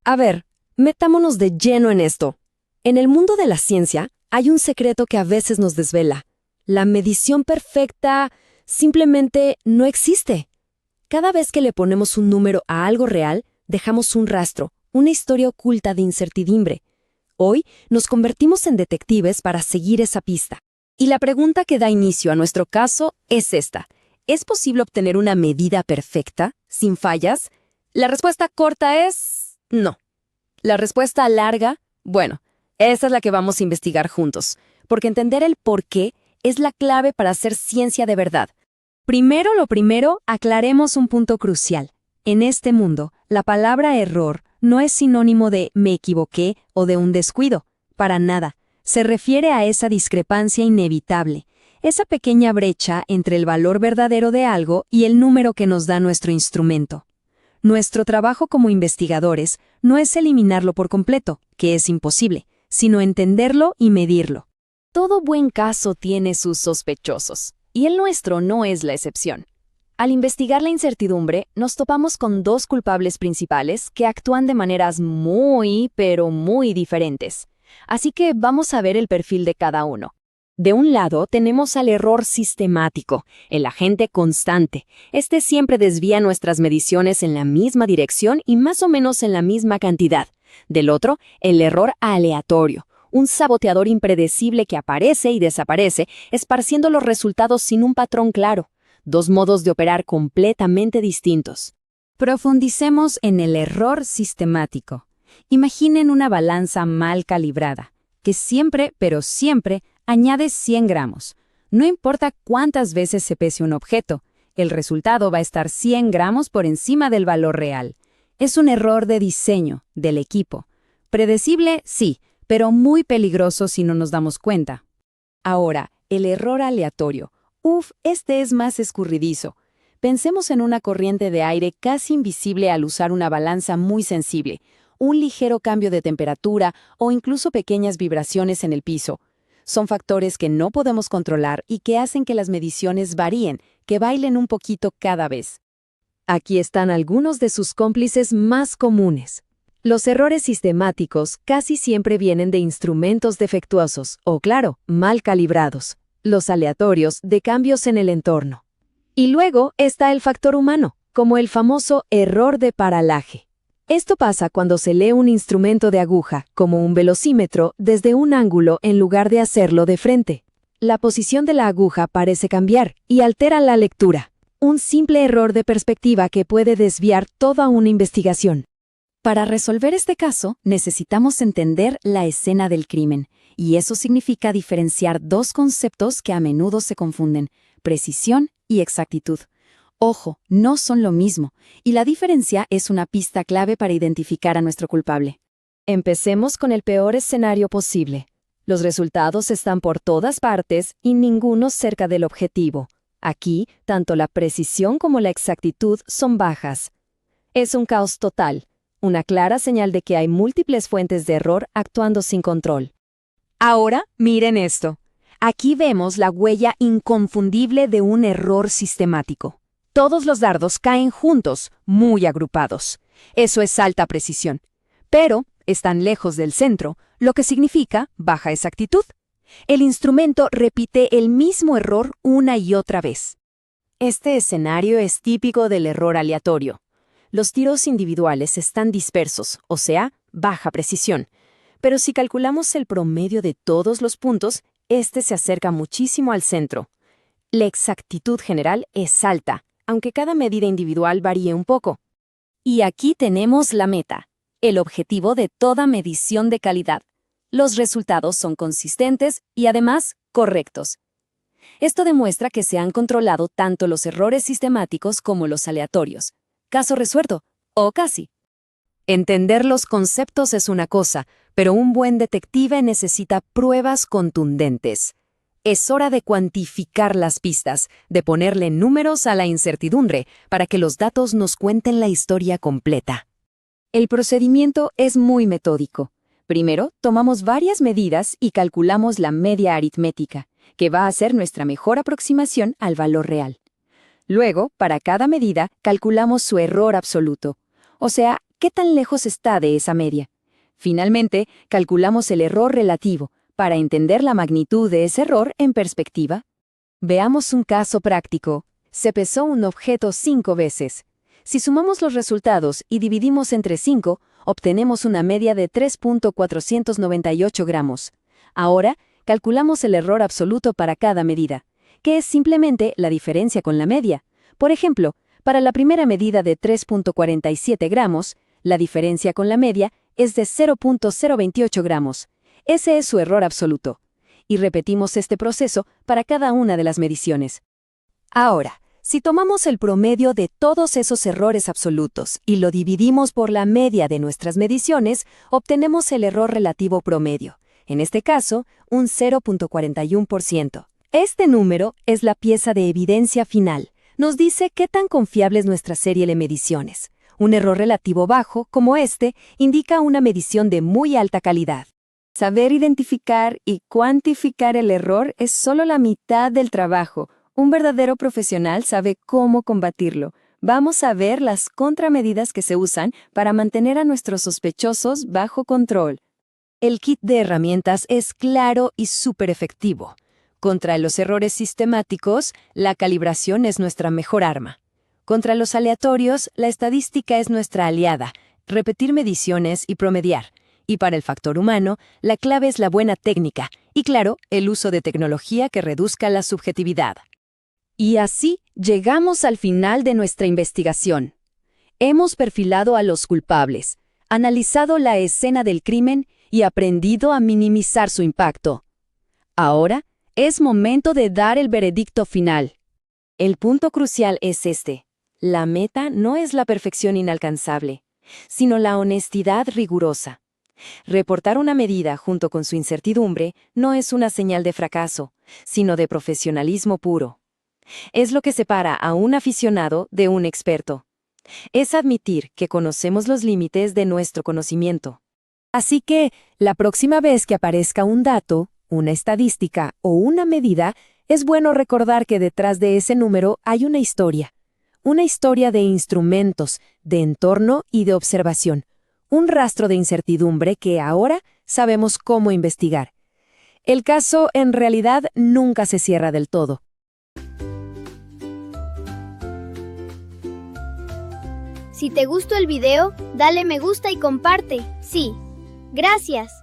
A ver, metámonos de lleno en esto. En el mundo de la ciencia hay un secreto que a veces nos desvela. La medición perfecta simplemente no existe. Cada vez que le ponemos un número a algo real, dejamos un rastro, una historia oculta de incertidumbre. Hoy nos convertimos en detectives para seguir esa pista. Y la pregunta que da inicio a nuestro caso es esta. ¿Es posible obtener una medida perfecta, sin fallas? La respuesta corta es no. La respuesta larga, bueno, esa es la que vamos a investigar juntos, porque entender el por qué es la clave para hacer ciencia de verdad. Primero lo primero, aclaremos un punto crucial. En este mundo, la palabra error no es sinónimo de me equivoqué o de un descuido. Para nada. Se refiere a esa discrepancia inevitable, esa pequeña brecha entre el valor verdadero de algo y el número que nos da nuestro instrumento. Nuestro trabajo como investigadores no es eliminarlo por completo, que es imposible, sino entenderlo y medirlo. Todo buen caso tiene sus sospechosos, y el nuestro no es la excepción. Al investigar la incertidumbre, nos topamos con dos culpables principales que actúan de maneras pero muy diferentes. Así que vamos a ver el perfil de cada uno. De un lado tenemos al error sistemático, el agente constante. Este siempre desvía nuestras mediciones en la misma dirección y más o menos en la misma cantidad. Del otro, el error aleatorio, un saboteador impredecible que aparece y desaparece, esparciendo los resultados sin un patrón claro. Dos modos de operar completamente distintos. Profundicemos en el error sistemático. Imaginen una balanza mal calibrada, que siempre, pero siempre, añade 100 gramos. No importa cuántas veces se pese un objeto, el resultado va a estar 100 gramos por encima del valor real. Es un error de diseño, del equipo. Predecible, sí, pero muy peligroso si no nos damos cuenta. Ahora, el error aleatorio. Este es más escurridizo. Pensemos en una corriente de aire casi invisible al usar una balanza muy sensible, un ligero cambio de temperatura o incluso pequeñas vibraciones en el piso. Son factores que no podemos controlar y que hacen que las mediciones varíen, que bailen un poquito cada vez. Aquí están algunos de sus cómplices más comunes. Los errores sistemáticos casi siempre vienen de instrumentos defectuosos o, claro, mal calibrados. Los aleatorios de cambios en el entorno. Y luego está el factor humano, como el famoso error de paralaje. Esto pasa cuando se lee un instrumento de aguja, como un velocímetro, desde un ángulo en lugar de hacerlo de frente. La posición de la aguja parece cambiar y altera la lectura. Un simple error de perspectiva que puede desviar toda una investigación. Para resolver este caso, necesitamos entender la escena del crimen, y eso significa diferenciar dos conceptos que a menudo se confunden, precisión y exactitud. Ojo, no son lo mismo, y la diferencia es una pista clave para identificar a nuestro culpable. Empecemos con el peor escenario posible. Los resultados están por todas partes y ninguno cerca del objetivo. Aquí, tanto la precisión como la exactitud son bajas. Es un caos total, una clara señal de que hay múltiples fuentes de error actuando sin control. Ahora, miren esto. Aquí vemos la huella inconfundible de un error sistemático. Todos los dardos caen juntos, muy agrupados. Eso es alta precisión. Pero están lejos del centro, lo que significa baja exactitud. El instrumento repite el mismo error una y otra vez. Este escenario es típico del error aleatorio. Los tiros individuales están dispersos, o sea, baja precisión. Pero si calculamos el promedio de todos los puntos, este se acerca muchísimo al centro. La exactitud general es alta, aunque cada medida individual varíe un poco. Y aquí tenemos la meta, el objetivo de toda medición de calidad. Los resultados son consistentes y además correctos. Esto demuestra que se han controlado tanto los errores sistemáticos como los aleatorios. Caso resuelto, o casi. Entender los conceptos es una cosa, pero un buen detective necesita pruebas contundentes. Es hora de cuantificar las pistas, de ponerle números a la incertidumbre para que los datos nos cuenten la historia completa. El procedimiento es muy metódico. Primero, tomamos varias medidas y calculamos la media aritmética, que va a ser nuestra mejor aproximación al valor real. Luego, para cada medida, calculamos su error absoluto, o sea, qué tan lejos está de esa media. Finalmente, calculamos el error relativo para entender la magnitud de ese error en perspectiva. Veamos un caso práctico. Se pesó un objeto 5 veces. Si sumamos los resultados y dividimos entre 5, obtenemos una media de 3.498 gramos. Ahora, calculamos el error absoluto para cada medida, que es simplemente la diferencia con la media. Por ejemplo, para la primera medida de 3.47 gramos, la diferencia con la media es de 0.028 gramos. Ese es su error absoluto. Y repetimos este proceso para cada una de las mediciones. Ahora, si tomamos el promedio de todos esos errores absolutos y lo dividimos por la media de nuestras mediciones, obtenemos el error relativo promedio, en este caso, un 0.41%. Este número es la pieza de evidencia final. Nos dice qué tan confiable es nuestra serie de mediciones. Un error relativo bajo, como este, indica una medición de muy alta calidad. Saber identificar y cuantificar el error es solo la mitad del trabajo. Un verdadero profesional sabe cómo combatirlo. Vamos a ver las contramedidas que se usan para mantener a nuestros sospechosos bajo control. El kit de herramientas es claro y súper efectivo. Contra los errores sistemáticos, la calibración es nuestra mejor arma. Contra los aleatorios, la estadística es nuestra aliada, repetir mediciones y promediar. Y para el factor humano, la clave es la buena técnica y, claro, el uso de tecnología que reduzca la subjetividad. Y así llegamos al final de nuestra investigación. Hemos perfilado a los culpables, analizado la escena del crimen y aprendido a minimizar su impacto. Ahora es momento de dar el veredicto final. El punto crucial es este. La meta no es la perfección inalcanzable, sino la honestidad rigurosa. Reportar una medida junto con su incertidumbre no es una señal de fracaso, sino de profesionalismo puro. Es lo que separa a un aficionado de un experto. Es admitir que conocemos los límites de nuestro conocimiento. Así que, la próxima vez que aparezca un dato, una estadística o una medida, es bueno recordar que detrás de ese número hay una historia. Una historia de instrumentos, de entorno y de observación. Un rastro de incertidumbre que ahora sabemos cómo investigar. El caso, en realidad, nunca se cierra del todo. Si te gustó el video, dale me gusta y comparte. Sí. Gracias.